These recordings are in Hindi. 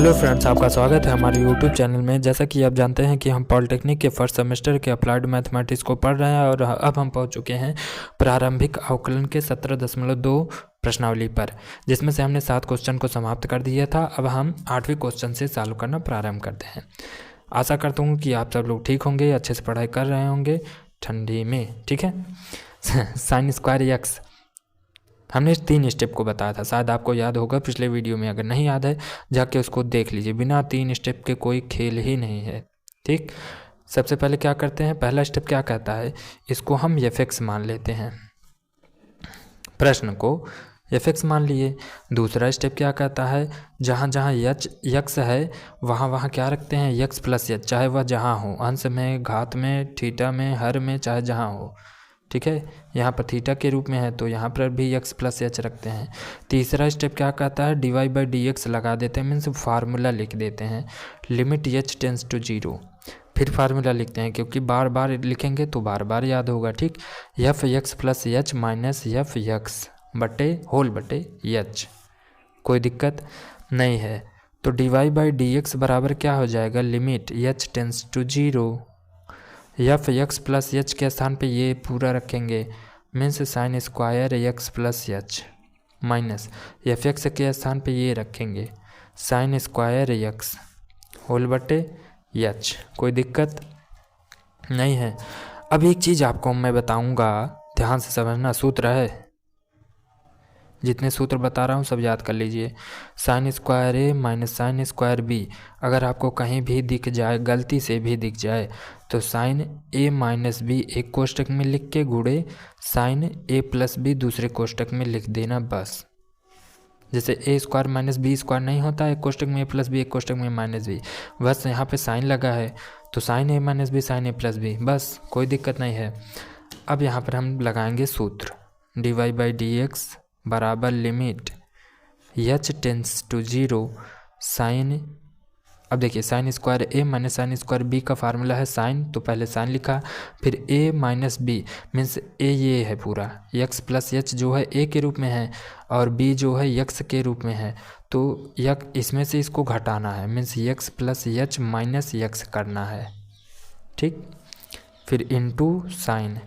हेलो फ्रेंड्स, आपका स्वागत है हमारे यूट्यूब चैनल में। जैसा कि आप जानते हैं कि हम पॉलिटेक्निक के फर्स्ट सेमेस्टर के अप्लाइड मैथमेटिक्स को पढ़ रहे हैं और अब हम पहुंच चुके हैं प्रारंभिक अवकलन के 17.2 प्रश्नावली पर, जिसमें से हमने 7 क्वेश्चन को समाप्त कर दिया था। अब हम 8वें क्वेश्चन से चालू करना प्रारंभ करते हैं। आशा करता हूँ कि आप सब लोग ठीक होंगे, अच्छे से पढ़ाई कर रहे होंगे ठंडी में, ठीक है। साइन स्क्वायर एक्स हमने 3 स्टेप को बताया था, शायद आपको याद होगा पिछले वीडियो में। अगर नहीं याद है जाके उसको देख लीजिए। बिना 3 स्टेप के कोई खेल ही नहीं है, ठीक। सबसे पहले क्या करते हैं, पहला स्टेप क्या कहता है, इसको हम fx मान लेते हैं, प्रश्न को fx मान लिए। दूसरा स्टेप क्या कहता है, जहाँ जहाँ यक्स है वहाँ वहाँ क्या रखते हैं, यक्स प्लस एच, चाहे वह जहाँ हो, अंश में, घात में, थीटा में, हर में, चाहे जहाँ हो, ठीक है। यहाँ पर थीटा के रूप में है तो यहाँ पर भी x प्लस एच रखते हैं। तीसरा स्टेप क्या कहता है, dy बाई डी एक्स लगा देते हैं, मीन्स फार्मूला लिख देते हैं, लिमिट h टेंस टू 0। फिर फार्मूला लिखते हैं, क्योंकि बार बार लिखेंगे तो बार बार याद होगा, ठीक। F x plus h minus f x बटे होल बटे एच, कोई दिक्कत नहीं है। तो dy बाई डी एक्स बराबर क्या हो जाएगा, limit h tends to 0। F x plus h के स्थान पे ये पूरा रखेंगे, means sine square x plus h, minus f x के स्थान पे ये रखेंगे, साइन स्क्वायर एक्स होल बटे एच, कोई दिक्कत नहीं है। अब एक चीज़ आपको मैं बताऊंगा, ध्यान से समझना, सूत्र है, जितने सूत्र बता रहा हूँ सब याद कर लीजिए। Sign square A minus sine square B, अगर आपको कहीं भी दिख जाए, गलती से भी दिख जाए, तो साइन ए माइनस बी एक कोष्टक में लिख के गुणे साइन ए प्लस बी दूसरे कोष्टक में लिख देना, बस। जैसे ए स्क्वायर माइनस बी स्क्वायर नहीं होता, एक कोष्टक में ए प्लस बी, एक कोष्टक में माइनस बी, बस यहाँ पे साइन लगा है तो साइन ए माइनस बी साइन ए प्लस बी, बस, कोई दिक्कत नहीं है। अब यहाँ पर हम लगाएंगे सूत्र, D Y by D x बराबर limit h tends to 0 sine, अब देखिए sine square A minus sine square B का फार्मूला है साइन, तो पहले साइन लिखा, फिर a minus B, means a ये है पूरा, x प्लस एच जो है a के रूप में है और b जो है x के रूप में है, तो इसमें से इसको घटाना है, means x plus h minus x करना है, ठीक। फिर into sine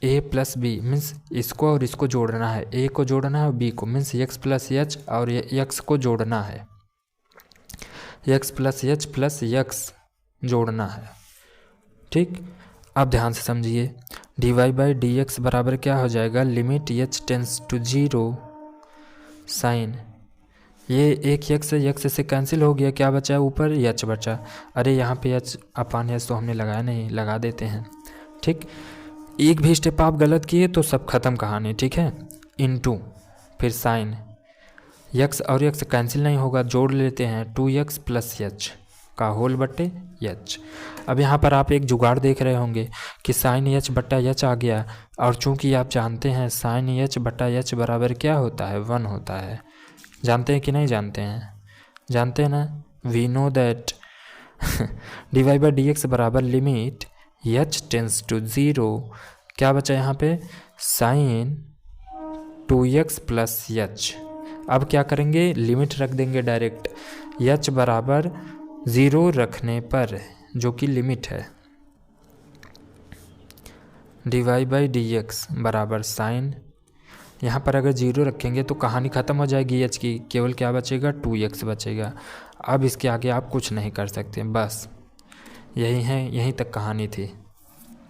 a plus b, means इसको और इसको जोड़ना है, a को जोड़ना है और b को, मीन्स x प्लस एच और x को जोड़ना है, x plus h plus x जोड़ना है, ठीक। अब ध्यान से समझिए, d Y by D x बराबर क्या हो जाएगा, limit h tends to 0 sine, ये एक x से कैंसिल हो गया, क्या बचा ऊपर, h बचा। अरे यहाँ पे h अपान h तो हमने लगाया नहीं, लगा देते हैं, ठीक। एक भी स्टेप आप गलत किए तो सब खत्म कहानी, ठीक है। इनटू फिर साइन, x और x कैंसिल नहीं होगा, जोड़ लेते हैं 2x प्लस एच का होल बटे एच। अब यहाँ पर आप एक जुगाड़ देख रहे होंगे कि साइन एच बट्टा एच आ गया, और चूंकि आप जानते हैं साइन एच बट्टा एच बराबर क्या होता है, 1 होता है। जानते हैं कि नहीं जानते हैं, जानते हैं ना, we know that d Y by D x बराबर लिमिट h टेंस टू 0, क्या बचा यहाँ पे, साइन 2x प्लस एच। अब क्या करेंगे, लिमिट रख देंगे डायरेक्ट, h बराबर 0 रखने पर, जो कि लिमिट है, D Y by D x बराबर साइन, यहाँ पर अगर 0 रखेंगे तो कहानी ख़त्म हो जाएगी h की, केवल क्या बचेगा, 2x बचेगा। अब इसके आगे आप कुछ नहीं कर सकते, बस यही है, यहीं तक कहानी थी,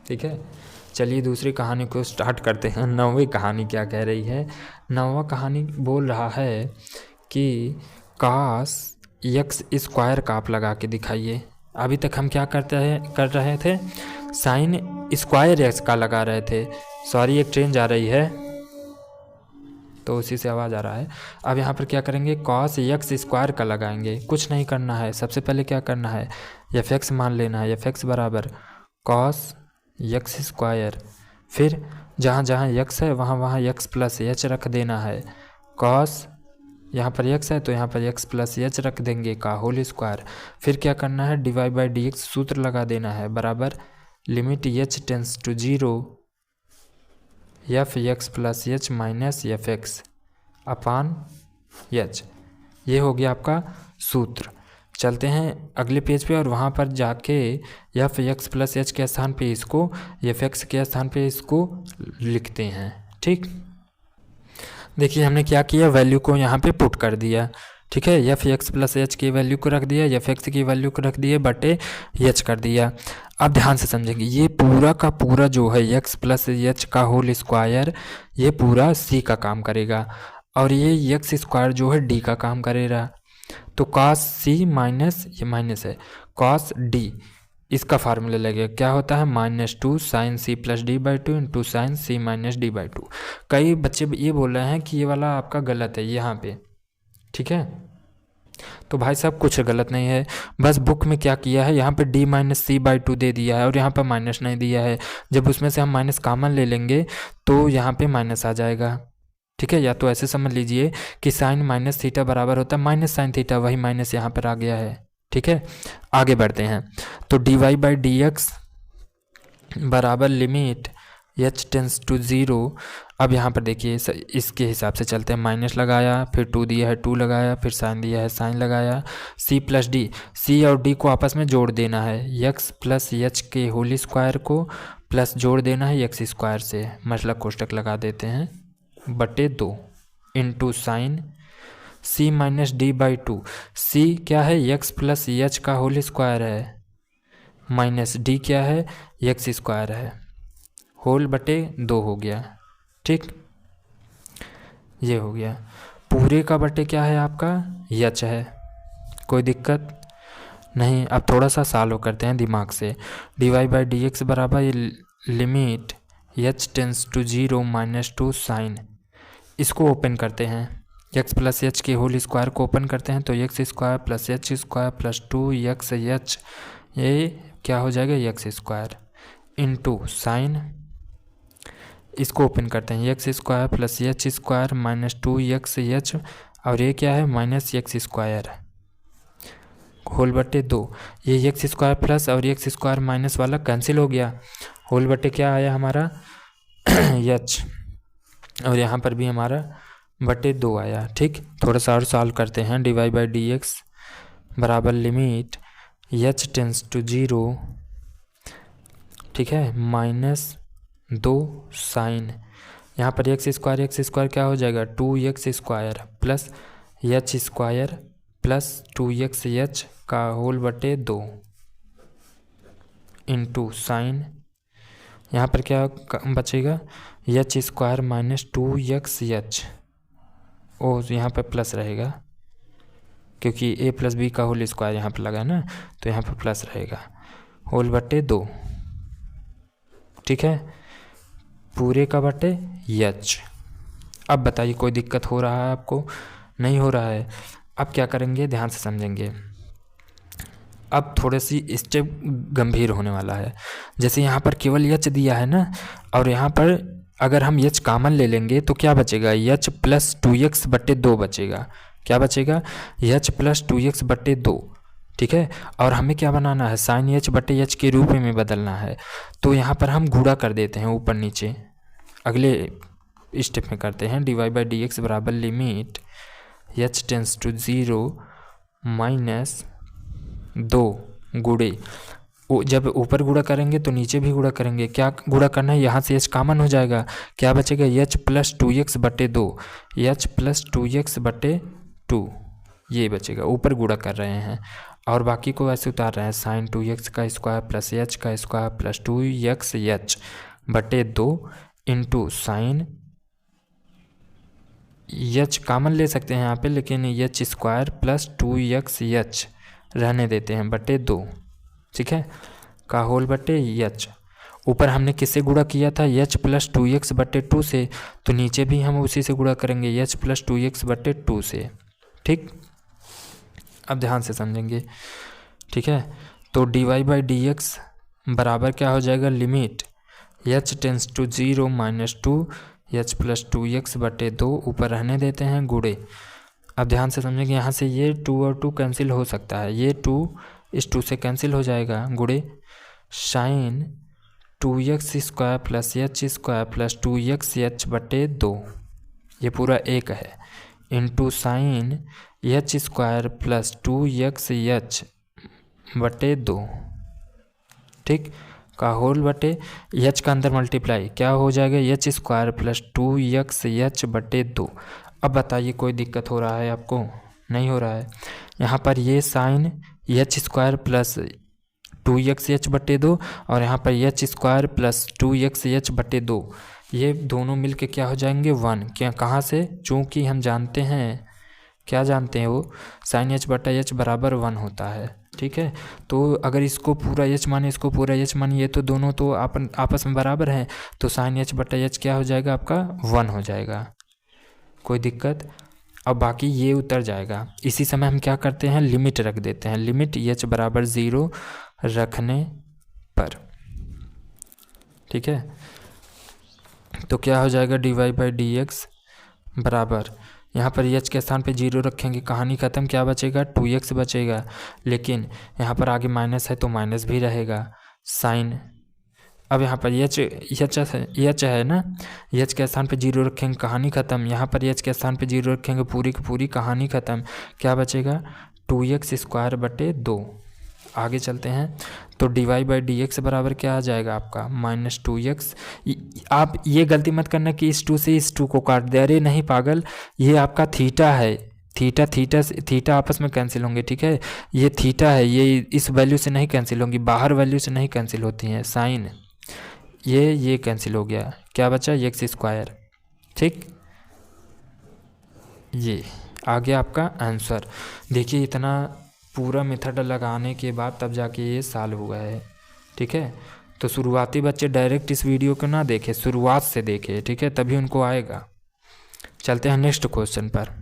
ठीक है। चलिए दूसरी कहानी को स्टार्ट करते हैं। 9वीं कहानी क्या कह रही है, 9वां कहानी बोल रहा है कि कास एक्स स्क्वायर का आप लगा के दिखाइए। अभी तक हम क्या कर रहे थे, साइन स्क्वायर एक्स का लगा रहे थे। सॉरी, एक ट्रेन जा रही है तो उसी से आवाज़ आ रहा है। अब यहाँ पर क्या करेंगे, कॉस एक्स स्क्वायर का लगाएंगे। कुछ नहीं करना है, सबसे पहले क्या करना है, एफ एक्स मान लेना है, एफ एक्स बराबर कॉस एक्स स्क्वायर, फिर जहाँ जहाँ एक्स है वहाँ वहाँ एक्स प्लस एच रख देना है, कॉस यहाँ पर एक्स है तो यहाँ पर एक्स प्लस एच रख देंगे का होल स्क्वायर। फिर क्या करना है, D Y by D x सूत्र लगा देना है, बराबर limit H tends to 0 f x plus h minus f x upon h. ये हो गया आपका सूत्र। चलते हैं अगले पेज पे और वहाँ पर जाके एफ एक्स प्लस एच के स्थान पे इसको एफ एक्स के स्थान पे इसको लिखते हैं। ठीक, देखिए हमने क्या किया, वैल्यू को यहाँ पे पुट कर दिया। ठीक है, एफ एक्स प्लस एच की वैल्यू को रख दिया, एफ एक्स की वैल्यू को रख दिए, बटे एच कर दिया। अब ध्यान से समझेंगे, ये पूरा का पूरा जो है एक्स प्लस एच का होल स्क्वायर ये पूरा सी का काम करेगा और ये एक्स स्क्वायर जो है डी का काम करेगा। तो कॉस सी माइनस, ये माइनस है, कॉस डी इसका फार्मूला लगेगा, क्या होता है -2 sine C plus D by two into sine C minus D by two. कई बच्चे ये बोल रहे हैं कि ये वाला आपका गलत है यहाँ पे। ठीक है, तो भाई साहब कुछ गलत नहीं है, बस बुक में क्या किया है, यहाँ पे d minus C by two दे दिया है और यहाँ पर माइनस नहीं दिया है। जब उसमें से हम माइनस कॉमन ले लेंगे तो यहाँ पे माइनस आ जाएगा। ठीक है, या तो ऐसे समझ लीजिए कि साइन माइनस थीटा बराबर होता है माइनस साइन थीटा, वही माइनस यहाँ पर आ गया है। ठीक है, आगे बढ़ते हैं। तो dy बाई डी एक्स बराबर लिमिट h टेंस टू 0। अब यहाँ पर देखिए इसके हिसाब से चलते हैं, माइनस लगाया, फिर 2 दिया है 2 लगाया, फिर साइन दिया है साइन लगाया, c प्लस डी, c और d को आपस में जोड़ देना है, x प्लस एच के होल स्क्वायर को प्लस जोड़ देना है एक्स स्क्वायर से, मतलब कोष्टक लगा देते हैं, बटे 2 into sign c minus D by to. c क्या है, x प्लस एच का होल स्क्वायर है, माइनस d क्या है, एक्स स्क्वायर है, होल बटे 2 हो गया। ठीक, ये हो गया। पूरे का बटे क्या है आपका, एच है, कोई दिक्कत नहीं। अब थोड़ा सा सॉल्व करते हैं दिमाग से। dy बाई डी एक्स बराबर limit h tends to 0 -2 sine, इसको ओपन करते हैं, x प्लस एच के होल स्क्वायर को ओपन करते हैं तो x square plus H square plus 2x h, ये क्या हो जाएगा, एक्स स्क्वायर इंटू साइन, इसको ओपन करते हैं, x square plus H square minus 2x h, और ये क्या है, माइनस एक्स स्क्वायर होल बटे 2। ये एक्स स्क्वायर प्लस और एक्स स्क्वायर माइनस वाला कैंसिल हो गया, होल बटे क्या आया हमारा एच, और यहाँ पर भी हमारा बटे 2 आया। ठीक, थोड़ा सा और सॉल्व करते हैं। dy बाई डी एक्स बराबर लिमिट h टेंस टू 0, ठीक है, -2 साइन, यहाँ पर एक्स स्क्वायर क्या हो जाएगा, 2x square plus H square plus 2x H का होल बटे 2 इंटू साइन, यहाँ पर क्या बचेगा, H square minus 2x H, ओ यहाँ पर प्लस रहेगा क्योंकि a प्लस बी का होल स्क्वायर यहाँ पर लगा है ना, तो यहाँ पर प्लस रहेगा, होल बटे 2। ठीक है, पूरे का बटे एच। अब बताइए कोई दिक्कत हो रहा है आपको, नहीं हो रहा है। अब क्या करेंगे, ध्यान से समझेंगे। अब थोड़ी सी स्टेप गंभीर होने वाला है। जैसे यहाँ पर केवल एच दिया है ना, और यहाँ पर अगर हम एच कॉमन ले लेंगे तो क्या बचेगा, एच प्लस 2x बटे 2 बचेगा। क्या बचेगा, एच प्लस 2x बटे 2। ठीक है, और हमें क्या बनाना है, साइन एच बटे एच के रूप में बदलना है। तो यहाँ पर हम गुणा कर देते हैं ऊपर नीचे, अगले स्टेप में करते हैं। dy बाई डी एक्स बराबर लिमिट h टेंस टू 0 -2 गुणे, जब ऊपर गुणा करेंगे तो नीचे भी गुणा करेंगे। क्या गुणा करना है, यहाँ से h कॉमन हो जाएगा, क्या बचेगा, h प्लस 2x बटे 2, h प्लस 2x बटे 2 ये बचेगा। ऊपर गुणा कर रहे हैं और बाकी को ऐसे उतार रहे हैं, साइन 2x का स्क्वायर प्लस h का स्क्वायर प्लस 2x h बटे 2 इंटू साइन, h कॉमन ले सकते हैं यहाँ पे, लेकिन h square plus 2x h रहने देते हैं बटे 2। ठीक है, का होल बटे h। ऊपर हमने किससे गुणा किया था, h प्लस 2x बटे 2 से, तो नीचे भी हम उसी से गुणा करेंगे, h प्लस 2x बटे 2 से। ठीक, अब ध्यान से समझेंगे। ठीक है, तो dy बाई डी एक्स बराबर क्या हो जाएगा, limit h tends to 0 -2 h plus 2x बटे 2, ऊपर रहने देते हैं गुणे। अब ध्यान से समझेंगे, यहाँ से ये 2 और 2 कैंसिल हो सकता है, ये 2 इस 2 से कैंसिल हो जाएगा, गुणे sine 2x square plus h square plus 2x h बटे 2, ये पूरा एक है, into sine h square plus 2x बटे 2, ठीक, का होल बटे एच का अंदर मल्टीप्लाई क्या हो जाएगा, एच स्क्वायर प्लस 2x बटे 2। अब बताइए कोई दिक्कत हो रहा है आपको? नहीं हो रहा है। यहाँ पर ये sign h square plus 2x बटे 2 और यहाँ पर एच स्क्वायर प्लस 2x बटे 2, ये दोनों मिलके क्या हो जाएंगे 1। क्या कहाँ से? चूँकि हम जानते हैं, क्या जानते हैं वो, साइन एच बटा एच बराबर 1 होता है, ठीक है। तो अगर इसको पूरा एच माने, इसको पूरा एच माने, ये तो दोनों तो आपस में बराबर हैं, तो साइन एच बटा एच क्या हो जाएगा आपका 1 हो जाएगा। कोई दिक्कत? अब बाकी ये उतर जाएगा। इसी समय हम क्या करते हैं, लिमिट रख देते हैं, लिमिट एच बराबर 0 रखने पर, ठीक है। तो क्या हो जाएगा, dy बाई डी एक्स बराबर, यहाँ पर एच के स्थान पे 0 रखेंगे, कहानी ख़त्म, क्या बचेगा 2x बचेगा, लेकिन यहाँ पर आगे माइनस है तो माइनस भी रहेगा, साइन, अब यहाँ पर एच है ना, एच के स्थान पे 0 रखेंगे, कहानी ख़त्म, यहाँ पर एच के स्थान पे 0 रखेंगे, पूरी की पूरी कहानी ख़त्म, क्या बचेगा 2x स्क्वायर बटे 2। आगे चलते हैं तो dy बाई डी एक्स बराबर क्या आ जाएगा आपका -2x। आप ये गलती मत करना कि इस 2 से इस 2 को काट दे, अरे नहीं पागल, ये आपका थीटा है, थीटा आपस में कैंसिल होंगे, ठीक है, ये थीटा है, ये इस वैल्यू से नहीं कैंसिल होंगी, बाहर वैल्यू से नहीं कैंसिल होती हैं, साइन ये कैंसिल हो गया, क्या बचा x स्क्वायर, ठीक, ये आ गया आपका आंसर। देखिए इतना पूरा मेथड लगाने के बाद तब जाके ये सॉल्व हुआ है, ठीक है। तो शुरुआती बच्चे डायरेक्ट इस वीडियो को ना देखें, शुरुआत से देखें, ठीक है, तभी उनको आएगा। चलते हैं नेक्स्ट क्वेश्चन पर।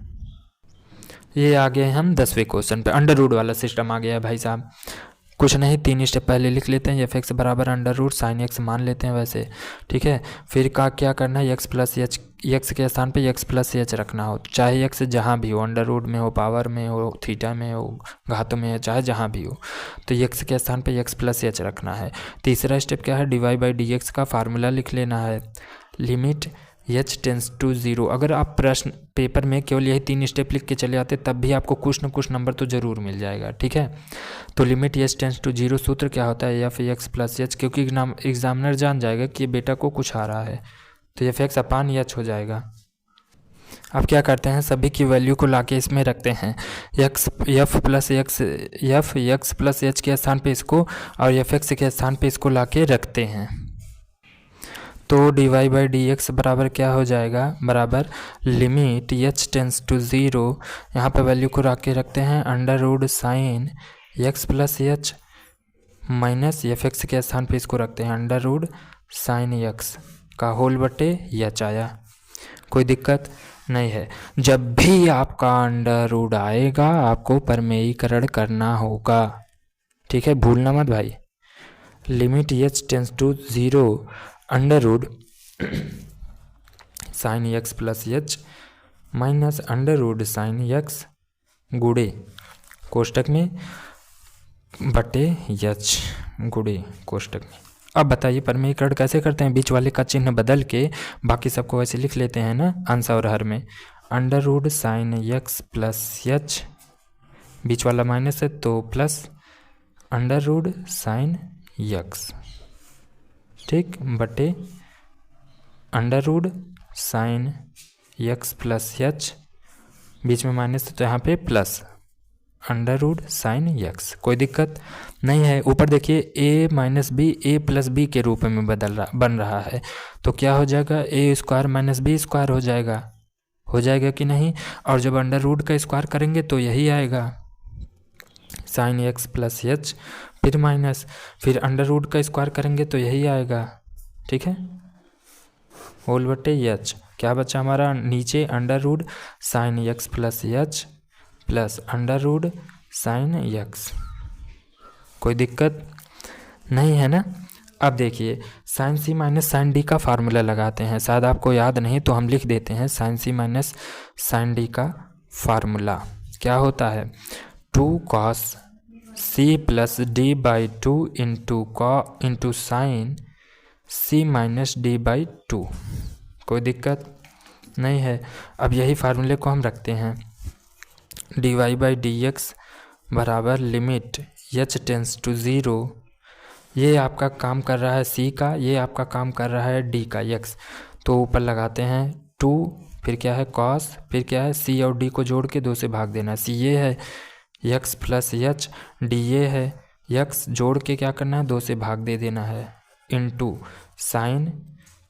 ये आ गए हम 10वें क्वेश्चन पे, अंडर रूट वाला सिस्टम आ गया है भाई साहब। कुछ नहीं, 3 स्टेप पहले लिख लेते हैं, एफ एक्स बराबर अंडर रूट साइन एक्स मान लेते हैं वैसे, ठीक है। फिर क्या करना है, एक्स प्लस एच, एक्स के स्थान पे एक्स प्लस एच रखना हो, चाहे एक्स जहाँ भी हो, अंडर रूट में हो, पावर में हो, थीटा में हो, घात में हो, चाहे जहाँ भी हो, तो एक्स के स्थान पे एक्स प्लस एच रखना है। तीसरा स्टेप क्या है, dy बाई डी एक्स का फार्मूला लिख लेना है, लिमिट h टेंस टू 0। अगर आप प्रश्न पेपर में केवल यही 3 स्टेप लिख के चले आते तब भी आपको कुछ न कुछ नंबर तो ज़रूर मिल जाएगा, ठीक है। तो लिमिट h टेंस टू 0 सूत्र क्या होता है, एफ एक्स प्लस एच, क्योंकि एग्जामिनर जान जाएगा कि ये बेटा को कुछ आ रहा है, तो एफ एक्स अपान एच हो जाएगा। अब क्या करते हैं, सभी की वैल्यू को लाके इसमें रखते हैं, एफ एक्स प्लस एच के स्थान पे इसको और एफ एक्स के स्थान पे इसको लाके रखते हैं। तो dy बाई डी एक्स बराबर क्या हो जाएगा, बराबर लिमिट h टेंस टू 0, यहाँ पे वैल्यू को रख के रखते हैं under root sine x plus h minus f x के स्थान पे इसको रखते हैं अंडर रूट साइन एक्स का होल बटे एच आया। कोई दिक्कत नहीं है। जब भी आपका अंडर रूट आएगा आपको प्रमेयीकरण करना होगा, ठीक है, भूलना मत भाई। Limit h tends to 0 under root sine x plus h minus under root sine x गुड़े कोष्टक में बटे एच गुड़े कोष्टक में। अब बताइए प्रमेयीकरण कैसे करते हैं, बीच वाले का चिन्ह बदल के बाकी सबको ऐसे लिख लेते हैं ना, अंश और हर में, under root sine x plus H, बीच वाला माइनस है तो plus under root sine X, ठीक, बटे under root sine x plus H, बीच में माइनस तो यहाँ पे plus under root sine x. कोई दिक्कत नहीं है। ऊपर देखिए a minus B A plus B के रूप में बन रहा है, तो क्या हो जाएगा, ए स्क्वायर माइनस बी स्क्वायर हो जाएगा कि नहीं। और जब अंडर रूट का स्क्वायर करेंगे तो यही आएगा, साइन एक्स प्लस एच, फिर माइनस, फिर अंडर रूट का स्क्वायर करेंगे तो यही आएगा, ठीक है, होल बटे एच। क्या बचा हमारा नीचे, under root sine x plus h plus under root sine x. कोई दिक्कत नहीं है ना। अब देखिए साइन सी माइनस साइन डी का फार्मूला लगाते हैं, शायद आपको याद नहीं तो हम लिख देते हैं, साइन सी माइनस साइन डी का फार्मूला क्या होता है, 2 cos c plus D by 2 into sine C minus D by 2। कोई दिक्कत नहीं है। अब यही फार्मूले को हम रखते हैं, dy/dx बराबर लिमिट h टेंस टू 0। ये आपका काम कर रहा है c का, ये आपका काम कर रहा है d का x। तो ऊपर लगाते हैं 2, फिर क्या है cos, फिर क्या है c और d को जोड़ के 2 से भाग देना। c ये है, x प्लस h, d ये है, x जोड़ के क्या करना है 2 से भाग दे देना है, into sine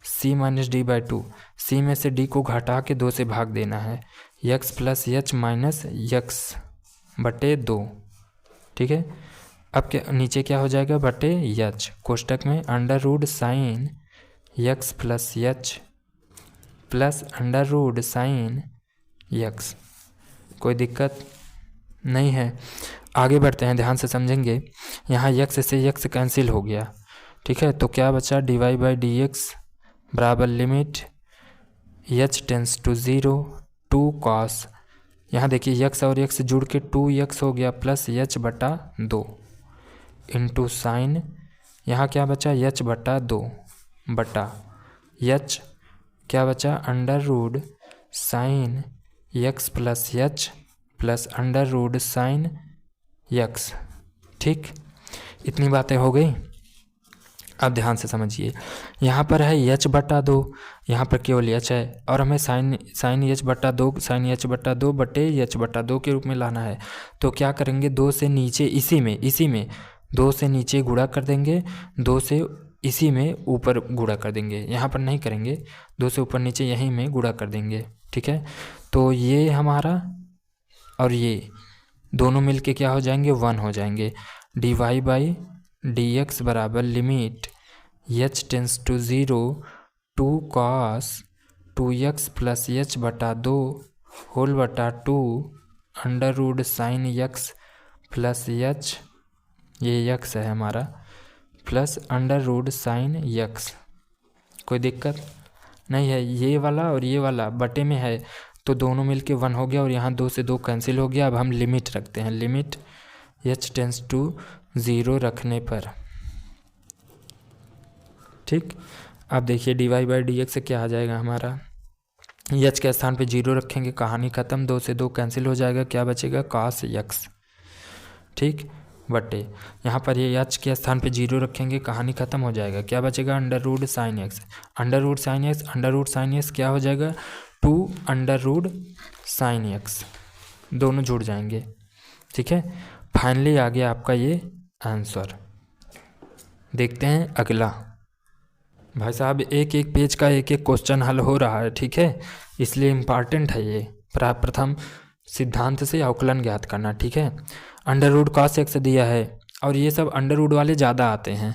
c minus D by 2, c में से d को घटा के 2 से भाग देना है, x plus h minus x बटे 2। ठीक है, अब क्या नीचे क्या हो जाएगा, बटे h, कोष्टक में under root sine x plus h plus under root sine x। कोई दिक्कत नहीं है। आगे बढ़ते हैं, ध्यान से समझेंगे। यहाँ x से x कैंसिल हो गया, ठीक है, तो क्या बचा, dy/dx बराबर limit h tends to 0 2 cos, यहाँ देखिए x और x जुड़ के 2x हो गया प्लस h बटा 2 इंटू साइन, यहाँ क्या बचा h बटा 2 बटा h क्या बचा, under root sine x plus h plus under root sine x। ठीक, इतनी बातें हो गई। अब ध्यान से समझिए, यहाँ पर है h बटा 2, यहाँ पर केवल h है और हमें साइन h बटा 2 साइन h बटा 2 बटे h बटा 2 के रूप में लाना है। तो क्या करेंगे, 2 से नीचे इसी में 2 से नीचे गुणा कर देंगे, 2 से इसी में ऊपर गुणा कर देंगे, यहाँ पर नहीं करेंगे, 2 से ऊपर नीचे यहीं में गुणा कर देंगे। ठीक है, तो ये हमारा और ये दोनों मिलके क्या हो जाएंगे, 1 हो जाएंगे। dy/dx बराबर limit h tends to 0 2 cos 2x plus h बटा 2 होल बटा 2 under root sine x plus h, ये x है हमारा, plus under root sine x। कोई दिक्कत नहीं है। ये वाला और ये वाला बटे में है तो दोनों मिलके 1 हो गया और यहाँ 2 से 2 कैंसिल हो गया। अब हम लिमिट रखते हैं, लिमिट h टेंस टू 0 रखने पर। ठीक, अब देखिए dy/dx से क्या आ जाएगा हमारा, h के स्थान पे 0 रखेंगे, कहानी ख़त्म, 2 से 2 कैंसिल हो जाएगा, क्या बचेगा cos x। ठीक, बटे यहाँ पर ये h के स्थान पे 0 रखेंगे, कहानी ख़त्म हो जाएगा, क्या बचेगा under root sine x। Under root sine x क्या हो जाएगा, 2 अंडर रूट साइन x, दोनों जुड़ जाएंगे। ठीक है, फाइनली आ गया आपका ये आंसर। देखते हैं अगला। भाई साहब एक एक पेज का एक एक क्वेश्चन हल हो रहा है, ठीक है, इसलिए इम्पॉर्टेंट है ये। प्रथम सिद्धांत से अवकलन ज्ञात करना। ठीक है, अंडर रूट cos x दिया है और ये सब अंडर रूट वाले ज़्यादा आते हैं।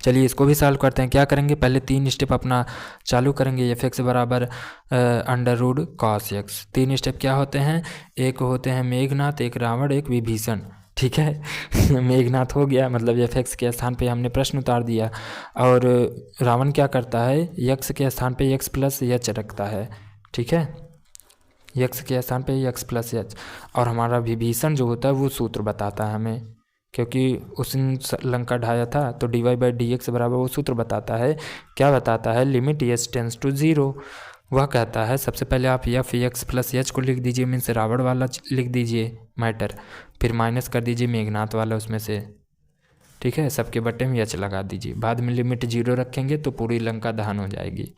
चलिए इसको भी सॉल्व करते हैं। क्या करेंगे, पहले 3 स्टेप अपना चालू करेंगे। f(x) बराबर under root cos x। 3 step क्या होते हैं, एक होते हैं मेघनाथ, एक रावण, एक विभीषण। ठीक है मेघनाथ हो गया, मतलब f(x) के स्थान पे हमने प्रश्न उतार दिया, और रावण क्या करता है, x के स्थान पे x प्लस h रखता है। ठीक है, x के स्थान पे x प्लस h, और हमारा विभीषण जो होता है वो सूत्र बताता है हमें, क्योंकि उसने लंका ढाया था, तो dy/dx बराबर वो सूत्र बताता है। क्या बताता है, लिमिट h टेंस टू 0। वह कहता है, सबसे पहले आप f(x) प्लस h को लिख दीजिए, मीन्स रावण वाला लिख दीजिए मैटर, फिर माइनस कर दीजिए मेघनाथ वाला उसमें से। ठीक है, सबके बट्टे में h लगा दीजिए, बाद में लिमिट 0 रखेंगे तो पूरी लंका दहन हो जाएगी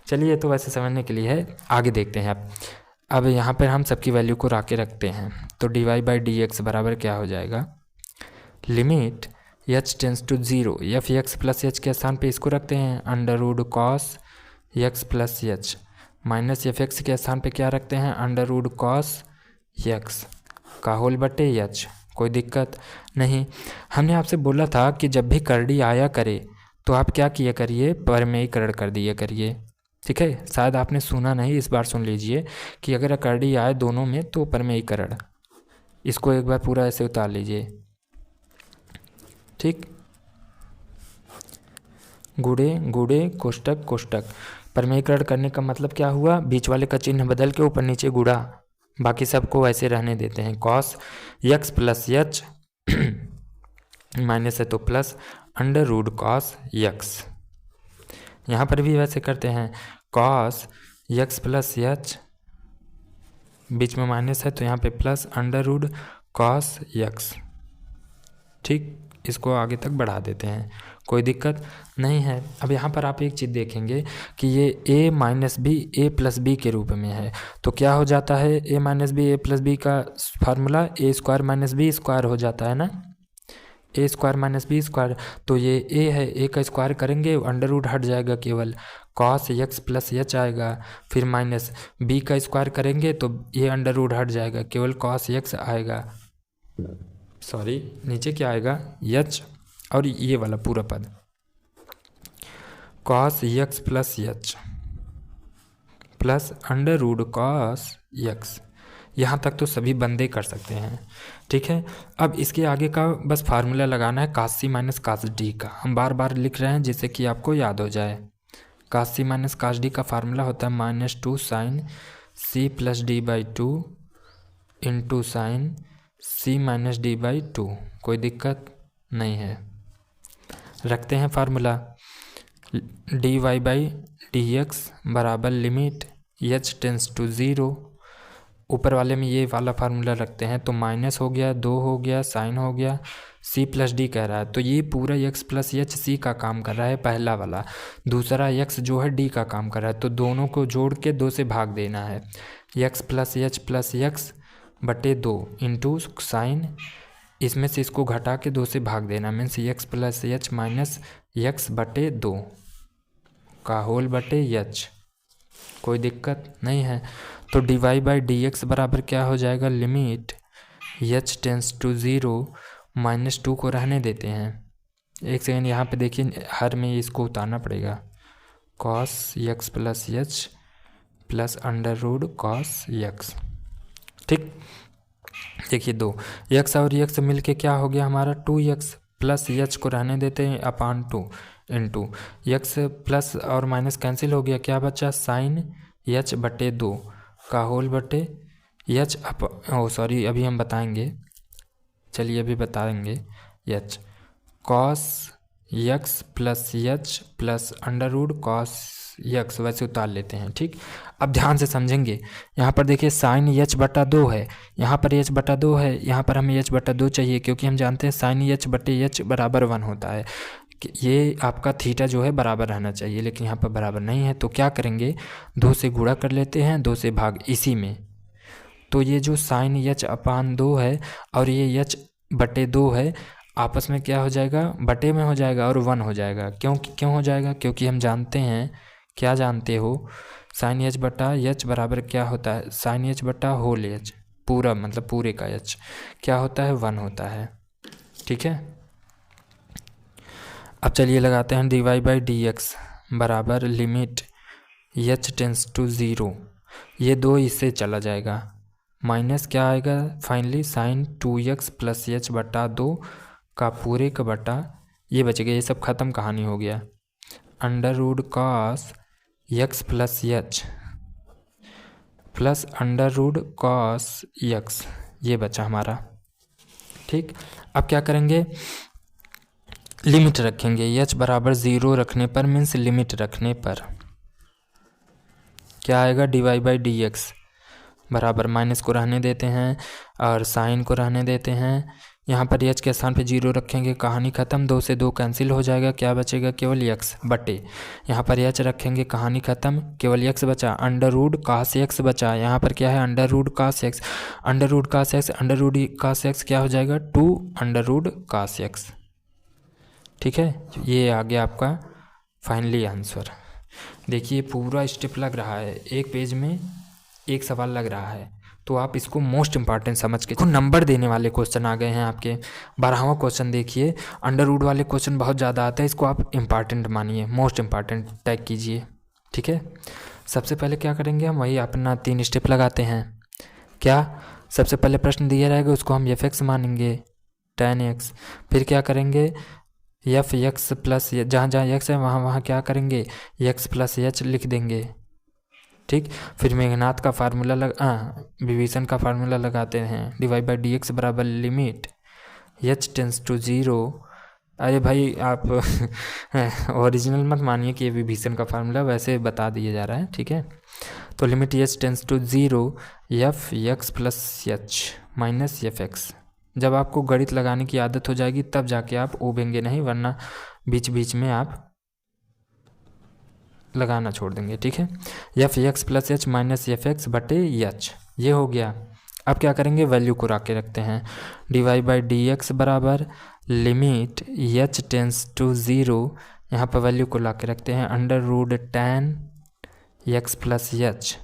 चलिए, तो वैसे समझने के लिए है, आगे देखते हैं। अब यहाँ पर हम सबकी वैल्यू को राके रखते हैं, तो dy/dx बराबर क्या हो जाएगा, limit h tends to 0 f(x) plus h के स्थान पे इसको रखते हैं, under root cos x plus h, minus f(x) के स्थान पे क्या रखते हैं, अंडर रूट cos x का होल बटे h। कोई दिक्कत नहीं। हमने आपसे बोला था कि जब भी करड़ी आया करे तो आप क्या किया करिए, परमेयीकरण कर दिया करिए। ठीक है, शायद आपने सुना नहीं, इस बार सुन लीजिए कि अगर करड़ी आए दोनों में तो परमेयीकरण, इसको एक बार पूरा ऐसे उतार लीजिए। ठीक, गुड़े गुड़े कोष्टक कोष्टक, परमेयीकरण करने का मतलब क्या हुआ, बीच वाले का चिन्ह बदल के ऊपर नीचे गुड़ा, बाकी सबको ऐसे रहने देते हैं। cos x plus h minus है तो plus under root cos x। यहाँ पर भी वैसे करते हैं, cos यक्स प्लस यच, बीच में माइनस है तो यहाँ पे plus under root cos x. ठीक, इसको आगे तक बढ़ा देते हैं, कोई दिक्कत नहीं है। अब यहाँ पर आप एक चीज़ देखेंगे कि ये a minus B A plus B के रूप में है, तो क्या हो जाता है a minus B A plus B का formula a square minus b square हो जाता है ना, a square minus b square. तो ये a है, a का स्क्वायर करेंगे अंडर रूट हट जाएगा, केवल कॉस यक्स प्लस यच आएगा, फिर माइनस b का स्क्वायर करेंगे तो ये अंडर रूट हट जाएगा, केवल कॉस यक्स आएगा, सॉरी नीचे क्या आएगा यच, और ये वाला पूरा पद cos X plus H plus under root cos X. यहाँ तक तो सभी बंदे कर सकते हैं, ठीक है। अब इसके आगे का बस फार्मूला लगाना है कास सी माइनस कास डी का, हम बार बार लिख रहे हैं जिससे कि आपको याद हो जाए। Cos C minus cos D का फार्मूला होता है -2 sine C plus D by 2 into sine C minus D by 2। कोई दिक्कत नहीं है, रखते हैं formula D Y by D x बराबर limit H tends to zero. ऊपर वाले में ये वाला फार्मूला रखते हैं तो माइनस हो गया, 2 हो गया, साइन हो गया, सी प्लस डी कह रहा है तो ये पूरा एक्स प्लस एच सी का काम कर रहा है पहला वाला, दूसरा एक्स जो है डी का काम कर रहा है, तो दोनों को जोड़ के 2 से भाग देना है। एक्स प्लस एक्स बटे 2 इंटू साइन, इसमें से इसको घटा के 2 से भाग देना, means x plus h minus x बटे 2 का होल बटे एच। कोई दिक्कत नहीं है। तो d Y by D x बराबर क्या हो जाएगा, limit H tends to zero, -2 को रहने देते हैं। एक सेकेंड यहाँ पे देखिए, हर में इसको उतारना पड़ेगा, cos x plus h plus under root cos x. ठीक, देखिए 2 एक्स और एक्स मिल के क्या हो गया हमारा 2x प्लस एच को रहने देते हैं अपान 2 इंटू एक्स प्लस और माइनस कैंसिल हो गया, क्या बचा साइन एच बटे 2 का होल बटे एच सॉरी अभी हम बताएंगे, चलिए अभी बताएंगे। H cos x plus h plus under root cos x, वैसे उतार लेते हैं। ठीक, अब ध्यान से समझेंगे, यहाँ पर देखिए साइन एच बटा 2 है, यहाँ पर एच बटा 2 है, यहाँ पर हमें एच बटा 2 चाहिए, क्योंकि हम जानते हैं साइन एच बटे एच बराबर 1 होता है। ये आपका थीटा जो है बराबर रहना चाहिए, लेकिन यहाँ पर बराबर नहीं है, तो क्या करेंगे 2 से गुणा कर लेते हैं, 2 से भाग इसी में। तो ये जो साइन एच अपान 2 है और ये एच बटे 2 है, आपस में क्या हो जाएगा, बटे में हो जाएगा और 1 हो जाएगा। क्यों हो जाएगा, क्योंकि हम जानते हैं, क्या जानते हो, साइन एच बटा एच बराबर क्या होता है, साइन एच बटा होल एच, पूरा मतलब पूरे का एच क्या होता है 1 होता है। ठीक है, अब चलिए लगाते हैं D Y by D x बराबर limit H tends to zero, ये 2 इससे चला जाएगा, माइनस क्या आएगा finally sign 2x plus H बटा 2 का पूरे का बटा, ये बचेगा, ये सब ख़त्म कहानी हो गया, under root cos x plus h plus under root cos x, ये बचा हमारा। ठीक, अब क्या करेंगे, लिमिट रखेंगे, एच बराबर 0 रखने पर, मीन्स लिमिट रखने पर क्या आएगा, d Y by D x बराबर माइनस को रहने देते हैं और साइन को रहने देते हैं, यहाँ पर एच के स्थान पे 0 रखेंगे, कहानी ख़त्म, 2 से 2 कैंसिल हो जाएगा, क्या बचेगा केवल एक्स बटे, यहाँ पर एच रखेंगे, कहानी ख़त्म, केवल एक्स बचा, अंडर रूट कास एक्स बचा, यहाँ पर क्या है अंडर रूट कास एक्स, अंडर रूट कास एक्स, अंडर रूट कास एक्स क्या हो जाएगा 2 अंडर रूट कास एक्स। ठीक है, ये आ गया आपका फाइनली आंसर। देखिए पूरा स्टेप लग रहा है, एक पेज में एक सवाल लग रहा है, तो आप इसको मोस्ट इंपॉर्टेंट समझ के, नंबर देने वाले क्वेश्चन आ गए हैं आपके। 12वां क्वेश्चन देखिए, अंडर रूट वाले क्वेश्चन बहुत ज़्यादा आते हैं, इसको आप इंपॉर्टेंट मानिए, मोस्ट इंपॉर्टेंट टैग कीजिए। ठीक है, सबसे पहले क्या करेंगे हम, वही अपना 3 स्टेप लगाते हैं। क्या, सबसे पहले प्रश्न दिया रहेगा उसको हम एफ एक्स मानेंगे tan x, फिर क्या करेंगे एफ एक्स प्लस, जहाँ जहाँ एक्स है वहाँ वहाँ क्या करेंगे एक्स प्लस एच लिख देंगे। ठीक, फिर मेघनाथ का फार्मूला विभीषण का फार्मूला लगाते हैं, डिवाइड बाई डी एक्स बराबर लिमिट एच टेंस टू 0 अरे भाई आप ओरिजिनल मत मानिए कि ये विभीषण का फार्मूला वैसे बता दिया जा रहा है, ठीक है। तो limit H tends to 0 f x plus h minus f x. जब आपको गणित लगाने की आदत हो जाएगी तब जाके आप उबेंगे नहीं, वरना बीच बीच में आप लगाना छोड़ देंगे, ठीक है। F x plus h minus f x बटे एच, ये हो गया। अब क्या करेंगे, वैल्यू को रख के रखते हैं। D Y by D x बराबर लिमिट एच टेंस टू 0, यहाँ पर वैल्यू को ला के रखते हैं under root tan x plus h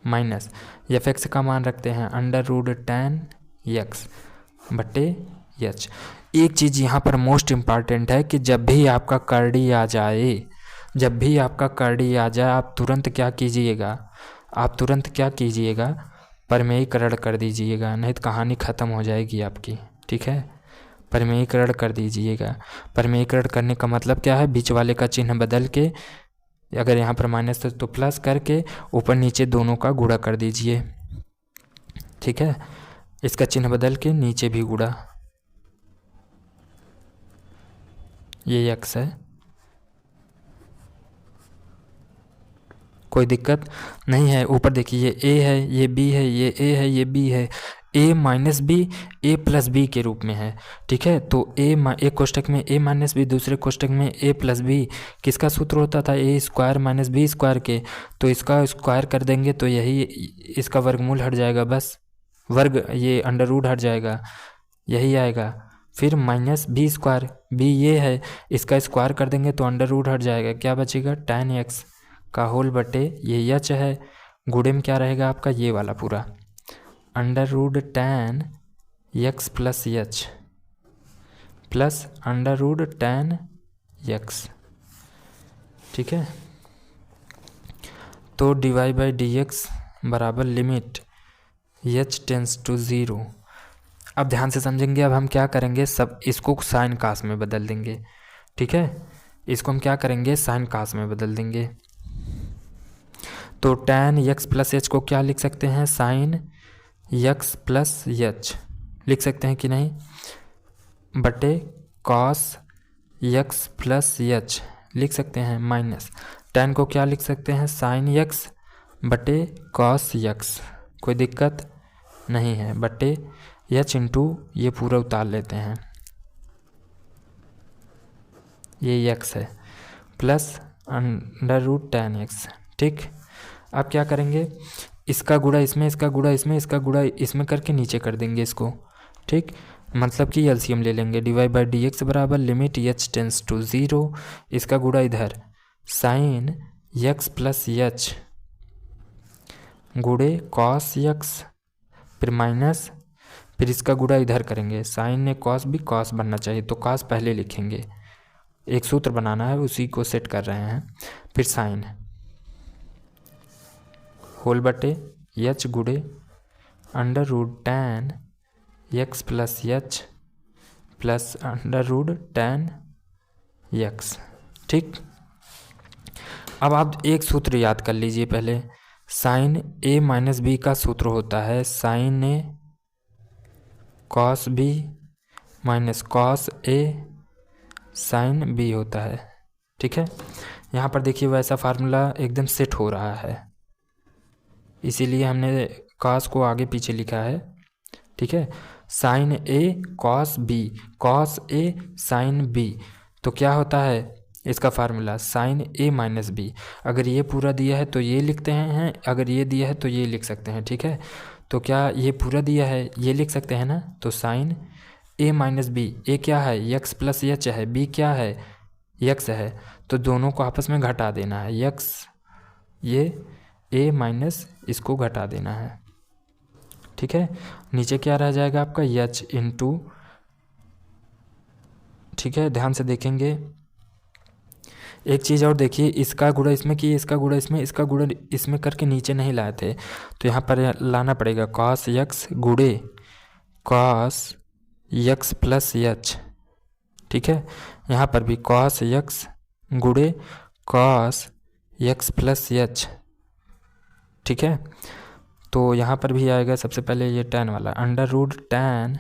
minus f x का मान रखते हैं अंडर रूट tan एक्स बटे एच। एक चीज़ यहाँ पर मोस्ट इम्पॉर्टेंट है कि जब भी आपका कर्डी आ जाए, जब भी आपका कर्डी आ जाए, आप तुरंत क्या कीजिएगा, आप तुरंत क्या कीजिएगा, परमेयीकरण कर दीजिएगा, नहीं तो कहानी ख़त्म हो जाएगी आपकी, ठीक है। परमेयीकरण कर दीजिएगा। परमेयीकरण करने का मतलब क्या है, बीच वाले का चिन्ह बदल के, अगर यहाँ पर माइनस है तो प्लस करके ऊपर नीचे दोनों का गुणा कर दीजिए, ठीक है। इसका चिन्ह बदल के नीचे भी गुणा, ये एक्स है, कोई दिक्कत नहीं है। ऊपर देखिए ये ए है, ये बी है, ये ए है, ये बी है, ए माइनस बी ए प्लस बी के रूप में है, ठीक है। तो एक कोष्टक में ए माइनस बी, दूसरे कोष्टक में ए प्लस बी, किसका सूत्र होता था, ए स्क्वायर माइनस बी स्क्वायर के। तो इसका स्क्वायर कर देंगे तो यही इसका वर्गमूल हट जाएगा, बस वर्ग ये अंडर रूट हट जाएगा, यही आएगा। फिर माइनस बी स्क्वायर, बी ये है, इसका स्क्वायर कर देंगे तो अंडर रूट हट जाएगा, क्या बचेगा, tan एक्स का होल बटे ये एच है, गुणे में क्या रहेगा आपका ये वाला पूरा under root tan x plus h plus under root tan x, ठीक है। तो d Y by D x बराबर लिमिट एच टेंस टू 0। अब ध्यान से समझेंगे, अब हम क्या करेंगे, सब इसको साइन कास में बदल देंगे, ठीक है। इसको हम क्या करेंगे, साइन कास में बदल देंगे। तो tan एक्स प्लस एच को क्या लिख सकते हैं, साइन एक्स प्लस एच लिख सकते हैं कि नहीं, बटे कॉस एक्स प्लस एच लिख सकते हैं, माइनस tan को क्या लिख सकते हैं, साइन एक्स बटे कॉस एक्स, कोई दिक्कत नहीं है, बटे एच इंटू ये पूरा उतार लेते हैं, ये एक्स है, plus under root tan x, ठीक। अब क्या करेंगे, इसका गुणा इसमें, इसका गुणा इसमें, इसका गुणा इसमें करके नीचे कर देंगे इसको, ठीक। मतलब कि एलसीएम ले लेंगे, d Y by D x बराबर लिमिट एच टेंस टू 0, इसका गुणा इधर साइन एक्स प्लस एच गुणे कॉस एक्स, फिर माइनस, फिर इसका गुणा इधर करेंगे, साइन ने कॉस भी कॉस बनना चाहिए तो कॉस पहले लिखेंगे, एक सूत्र बनाना है उसी को सेट कर रहे हैं। फिर साइन होल बटे एच गुणे under root tan x plus h plus under root tan x, ठीक। अब आप एक सूत्र याद कर लीजिए पहले, साइन ए माइनस बी का सूत्र होता है sign A cos B minus cos A sine B होता है, ठीक है। यहाँ पर देखिए वैसा फार्मूला एकदम सेट हो रहा है, इसीलिए हमने कॉस को आगे पीछे लिखा है, ठीक है। Sign A cos B, cos A sine B, तो क्या होता है इसका फार्मूला, साइन ए माइनस बी। अगर ये पूरा दिया है तो ये लिखते हैं, अगर ये दिया है तो ये लिख सकते हैं, ठीक है। तो क्या ये पूरा दिया है, ये लिख सकते हैं ना, तो साइन ए माइनस बी, ए क्या है एक्स प्लस एच है, बी क्या है एक्स है, तो दोनों को आपस में घटा देना है, एक्स ये ए माइनस इसको घटा देना है, ठीक है। नीचे क्या रह जाएगा आपका एच इंटू, ठीक है। ध्यान से देखेंगे, एक चीज़ और देखिए, इसका गुणा इसमें किए, इसका गुणा इसमें, इसका गुणा इसमें करके नीचे नहीं लाए थे, तो यहाँ पर लाना पड़ेगा कॉस एक्स गुणे कॉस एक्स प्लस एच, ठीक है। यहाँ पर भी कॉस एक्स गुणे कॉस एक्स प्लस एच, ठीक है। तो यहाँ पर भी आएगा सबसे पहले ये tan वाला under root tan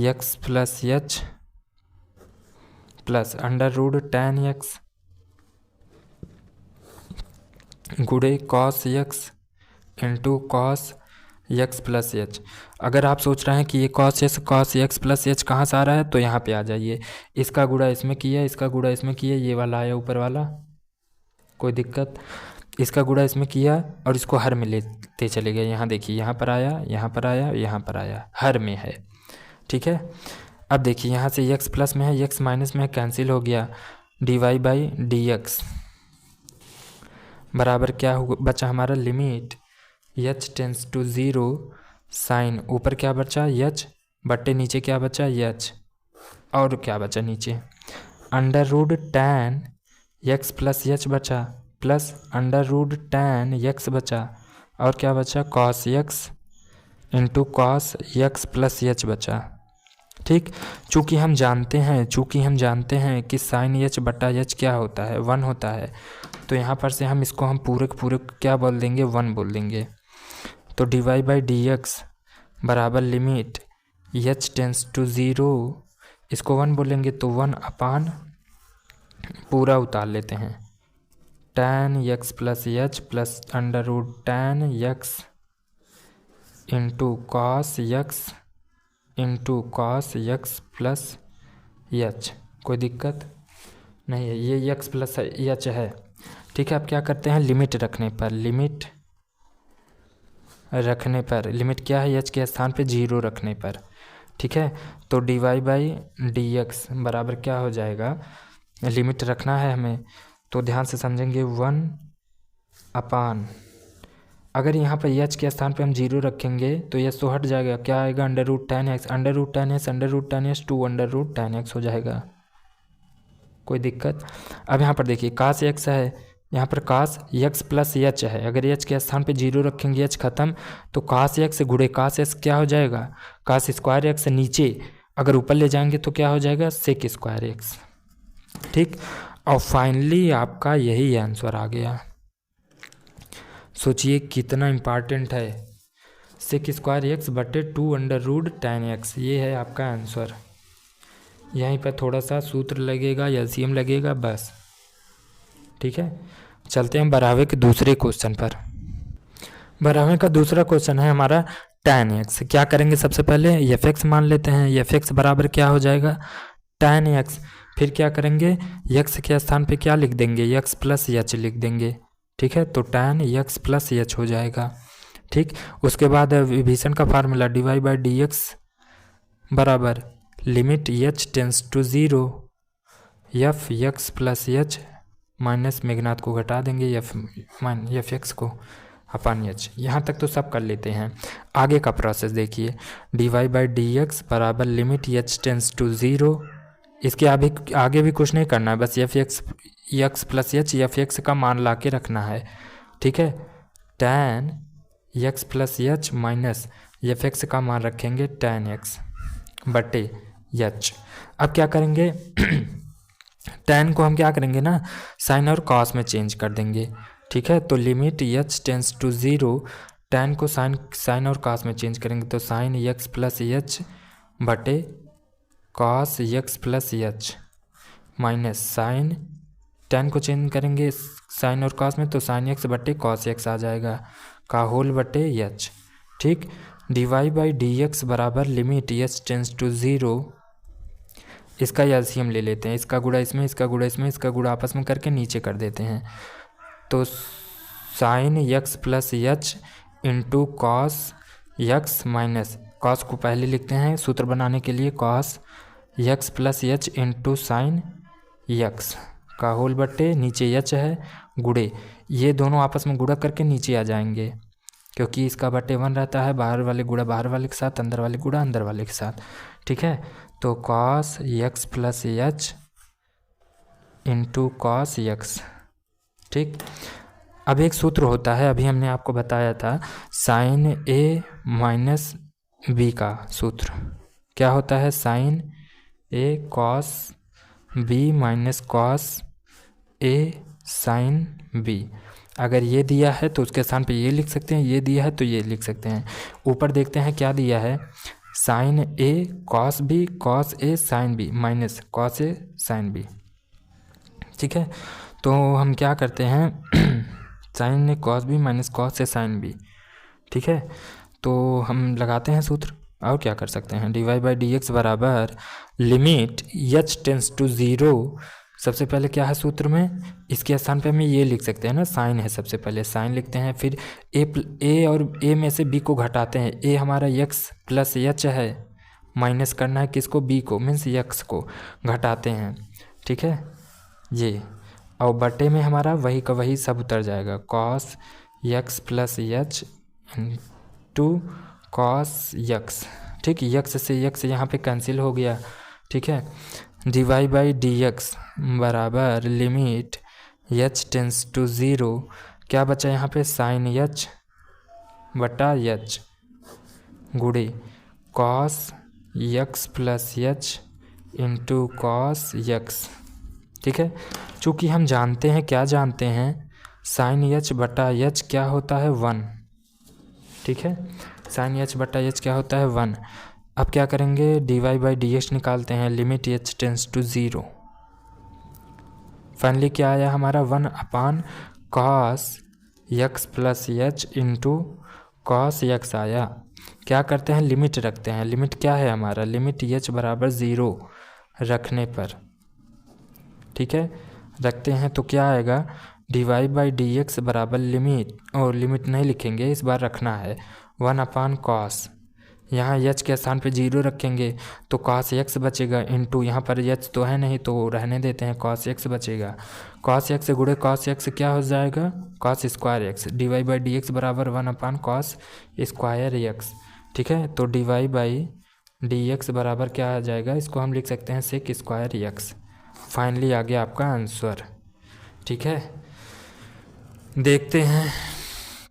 x plus h plus under root tan x गुणे cos x into cos x plus h. अगर आप सोच रहे हैं कि ये cos x प्लस एच कहाँ से आ रहा है, तो यहाँ पे आ जाइए। इसका गुणा इसमें किया, इसका गुणा इसमें किया, ये वाला आया ऊपर वाला, कोई दिक्कत। इसका गुणा इसमें किया और इसको हर में लेते चले गए। यहाँ देखिए, यहाँ पर आया, यहाँ पर आया, यहाँ पर आया, हर में है। ठीक है, अब देखिए यहाँ से x प्लस में है, x माइनस में है, कैंसिल हो गया। dy बाई डी एक्स बराबर क्या हो बचा हमारा, limit h tends to 0 sine, ऊपर क्या बचा h बट्टे नीचे क्या बचा h, और क्या बचा नीचे under root tan x plus h बचा, plus under root tan x बचा, और क्या बचा cos x into cos x plus h बचा। ठीक, चूँकि हम जानते हैं कि साइन h बटा h क्या होता है, 1 होता है, तो यहाँ पर से हम इसको हम पूरे क्या बोल देंगे, 1 बोल देंगे। तो dy बाई डी एक्स बराबर लिमिट h टेंस टू 0, इसको 1 बोलेंगे तो 1 अपान पूरा उतार लेते हैं, tan x plus h plus under root tan x into cos x plus h। कोई दिक्कत नहीं है, ये x प्लस h है। ठीक है, अब क्या करते हैं, लिमिट रखने पर लिमिट क्या है, h के स्थान पे 0 रखने पर। ठीक है, तो dy बाई डी एक्स बराबर क्या हो जाएगा, लिमिट रखना है हमें तो ध्यान से समझेंगे, 1 अपान, अगर यहाँ पर h के स्थान पे हम 0 रखेंगे तो h तो हट जाएगा, क्या आएगा under root tan x, under root tan x two under root tan x हो जाएगा। कोई दिक्कत। अब यहाँ पर देखिए cos x है, यहाँ पर cos x प्लस h है, अगर h के स्थान पे 0 रखेंगे h खत्म, तो cos x गुणे cos x क्या हो जाएगा, cos स्क्वायर x नीचे, अगर ऊपर ले जाएंगे तो क्या हो जाएगा sec स्क्वायर x। ठीक, और फाइनली आपका यही आंसर आ गया। सोचिए कितना इम्पॉर्टेंट है, sec स्क्वायर x बटे 2 अंडर रूट tan x, ये है आपका आंसर। यहीं पर थोड़ा सा सूत्र लगेगा, एलसीएम लगेगा, बस। ठीक है, चलते हैं बारहवें के दूसरे क्वेश्चन पर। बारहवें का दूसरा क्वेश्चन है हमारा tan x। क्या करेंगे, सबसे पहले fx मान लेते हैं, fx बराबर क्या हो जाएगा tan x, फिर क्या करेंगे x के स्थान पे क्या लिख देंगे, x प्लस h लिख देंगे। ठीक है, तो tan x प्लस h हो जाएगा। ठीक, उसके बाद विभीषण का formula dy by D x बराबर limit h tends to 0 f x plus h minus Meghnath को घटा देंगे, एफ एक्स को अपान h। यहाँ तक तो सब कर लेते हैं। आगे का प्रोसेस देखिए, dy बाई डी एक्स बराबर लिमिट h टेंस टू 0, इसके आगे भी कुछ नहीं करना है, बस F x plus h F x का मान ला के रखना है। ठीक है, tan x plus h minus f x का मान रखेंगे tan x बटे h। अब क्या करेंगे tan को हम क्या करेंगे ना, साइन और कॉस में चेंज कर देंगे। ठीक है, तो limit h tends to 0, tan को साइन और कॉस में चेंज करेंगे, तो साइन x प्लस h बटे cos x plus h minus sine, tan को चेंज करेंगे साइन और कॉस में, तो साइन x बटे कॉस x आ जाएगा, का होल बटे h। ठीक, dy बाई डी एक्स बराबर लिमिट h टेंस टू 0, इसका एलसीएम ले लेते हैं, इसका गुणा इसमें, इसका गुणा इसमें, इसका गुणा आपस में करके नीचे कर देते हैं, तो sine x plus h into cos x minus, cos को पहले लिखते हैं सूत्र बनाने के लिए, cos x plus h into sine x का होल बट्टे नीचे h है, गुणे, ये दोनों आपस में गुणा करके नीचे आ जाएंगे, क्योंकि इसका बट्टे 1 रहता है, बाहर वाले गुणा बाहर वाले के साथ, अंदर वाले गुणा अंदर वाले के साथ। ठीक है, तो cos x plus h into cos x। ठीक, अब एक सूत्र होता है, अभी हमने आपको बताया था, साइन a माइनस b का सूत्र क्या होता है, sine a cos b minus cos a sine b। अगर ये दिया है तो उसके स्थान पे ये लिख सकते हैं, ये दिया है तो ये लिख सकते हैं। ऊपर देखते हैं क्या दिया है, sign A cos B cos A sine B minus cos A sine B. ठीक है, तो हम क्या करते हैं sign A cos B minus cos A sine B. ठीक है, तो हम लगाते हैं सूत्र और क्या कर सकते हैं, dy बाई डी एक्स बराबर limit H tends to zero. सबसे पहले क्या है सूत्र में, इसके स्थान पे हमें ये लिख सकते हैं ना, साइन है, सबसे पहले साइन लिखते हैं, फिर ए और ए में से बी को घटाते हैं, ए हमारा एक्स प्लस एच है, माइनस करना है किसको, बी को, मीन्स एक्स को घटाते हैं। ठीक है, ये और बटे में हमारा वही का वही सब उतर जाएगा, cos x plus H to cos x. ठीक, एक्स से एक्स यहाँ पे कैंसिल हो गया। ठीक है, D Y by D x बराबर limit H tends to zero, क्या बचा यहाँ पे, साइन एच बटा एच गुड़े cos x plus H into cos x. ठीक है, चूँकि हम जानते हैं, क्या जानते हैं, साइन एच बटा एच क्या होता है, 1। ठीक है, साइन एच बटा एच क्या होता है, 1। अब क्या करेंगे, d Y by D x निकालते हैं, limit H tends to zero. Finally क्या आया हमारा, 1 upon cos x plus H into cos x आया। क्या करते हैं, लिमिट रखते हैं, लिमिट क्या है हमारा, लिमिट एच बराबर 0 रखने पर। ठीक है, रखते हैं तो क्या आएगा, d Y by D x बराबर लिमिट, और लिमिट नहीं लिखेंगे इस बार, रखना है 1 अपान कॉस, यहाँ एच के स्थान पे 0 रखेंगे तो कॉस एक्स बचेगा, इंटू यहाँ पर एच तो है नहीं तो रहने देते हैं, कॉस एक्स बचेगा, कॉस एक्स गुड़े कॉस एक्स क्या हो जाएगा, cos square x, d Y by D x बराबर 1 अपान कॉस स्क्वायर एक्स। ठीक है, तो d Y by D x बराबर क्या आ जाएगा, इसको हम लिख सकते हैं सेक स्क्वायर एक्स। फाइनली आ गया आपका आंसर। ठीक है, देखते हैं